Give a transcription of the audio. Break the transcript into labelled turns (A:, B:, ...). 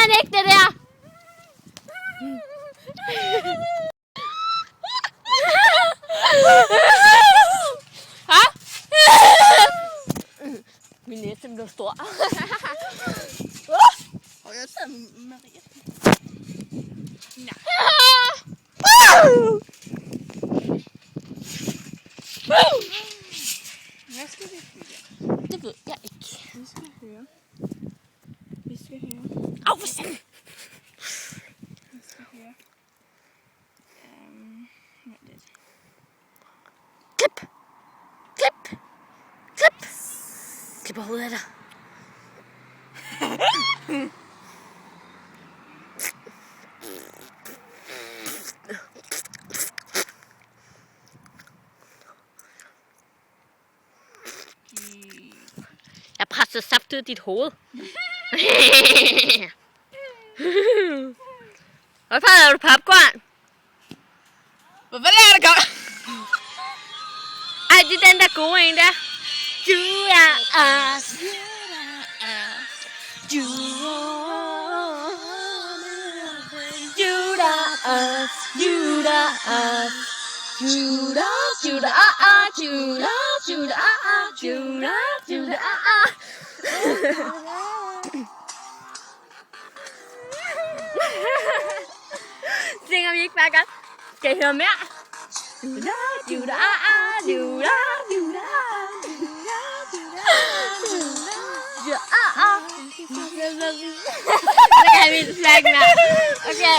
A: han ikke, det der. Min næse blev stor.
B: Og jeg tager Maria. Hvad skal vi høre?
A: Det ved jeg ikke.
B: Vi skal høre.
A: Au, hvor sandt.
B: Vi skal høre. Vent.
A: Klip. Klip. Klip. Klip på hovedet af dig. Jeg presser saft ud af dit hoved. Hvorfor laver du popcorn?
B: Hvorfor lader du godt?
A: Ej, det er den der gode en der. Du er os. Du er os. Juda os. Juda, Juda, Juda, Juda, Juda, Juda, synger vi ikke bare godt? Skal I høre mere? Juda, Juda, Juda, Juda, Så kan jeg vise flag mere. Okay,